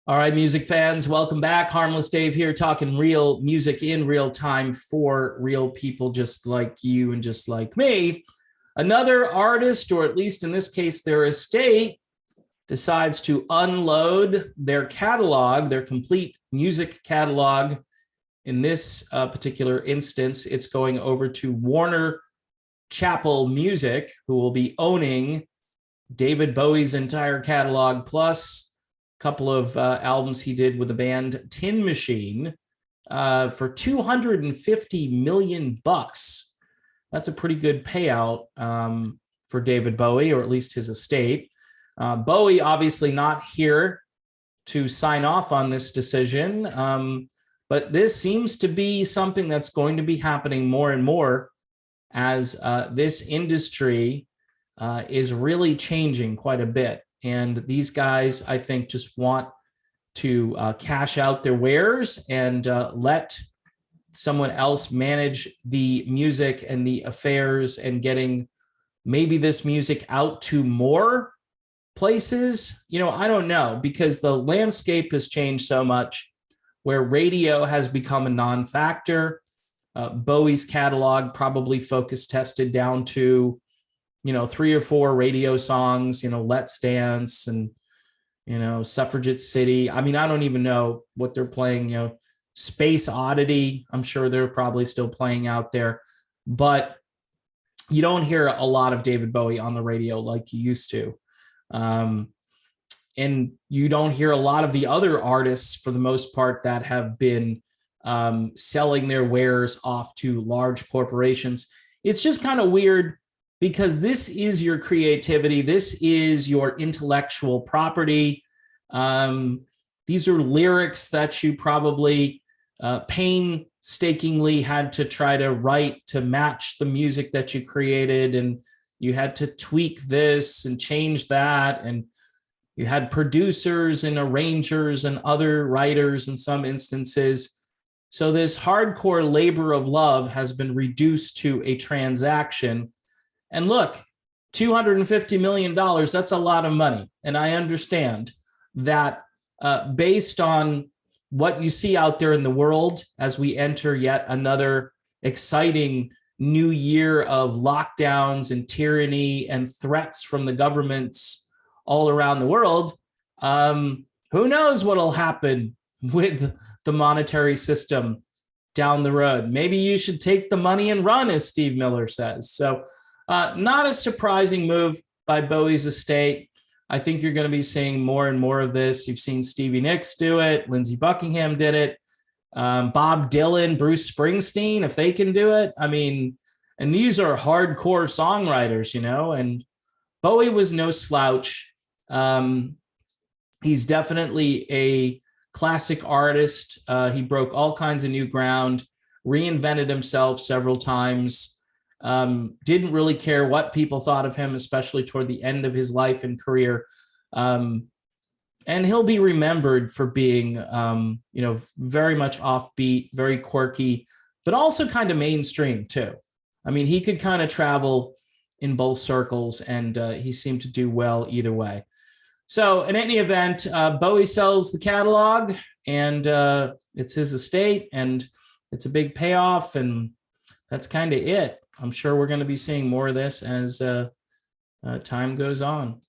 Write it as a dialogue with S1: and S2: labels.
S1: All right, music fans, welcome back. Harmless Dave here, talking real music in real time for real people just like you and just like me. Another artist, or at least in this case, their estate, decides to unload their catalog, their complete music catalog. In this particular instance, it's going over to Warner Chappel Music, who will be owning David Bowie's entire catalog, plus couple of albums he did with the band Tin Machine for 250 million bucks. That's a pretty good payout for David Bowie, or at least his estate. Bowie obviously not here to sign off on this decision, but this seems to be something that's going to be happening more and more as this industry is really changing quite a bit. And these guys, I think, just want to cash out their wares and let someone else manage the music and the affairs and getting maybe this music out to more places. I don't know, because the landscape has changed so much where radio has become a non-factor. Bowie's catalog probably focus tested down to 3 or 4 radio songs, Let's Dance and, Suffragette City. I mean, I don't even know what they're playing, Space Oddity. I'm sure they're probably still playing out there, but you don't hear a lot of David Bowie on the radio like you used to. And you don't hear a lot of the other artists, for the most part, that have been selling their wares off to large corporations. It's just kind of weird, because this is your creativity. This is your intellectual property. These are lyrics that you probably painstakingly had to try to write to match the music that you created. And you had to tweak this and change that. And you had producers and arrangers and other writers in some instances. So this hardcore labor of love has been reduced to a transaction. And look, $250 million, that's a lot of money. And I understand that based on what you see out there in the world as we enter yet another exciting new year of lockdowns and tyranny and threats from the governments all around the world, who knows what will happen with the monetary system down the road. Maybe you should take the money and run, as Steve Miller says. So not a surprising move by Bowie's estate. I think you're going to be seeing more and more of this. You've seen Stevie Nicks do it. Lindsey Buckingham did it. Bob Dylan, Bruce Springsteen, if they can do it. I mean, and these are hardcore songwriters, and Bowie was no slouch. He's definitely a classic artist. He broke all kinds of new ground, reinvented himself several times. Didn't really care what people thought of him, especially toward the end of his life and career. And he'll be remembered for being, very much offbeat, very quirky, but also kind of mainstream too. I mean, he could kind of travel in both circles, and he seemed to do well either way. So in any event, Bowie sells the catalog, and it's his estate, and it's a big payoff, and that's kind of it. I'm sure we're going to be seeing more of this as time goes on.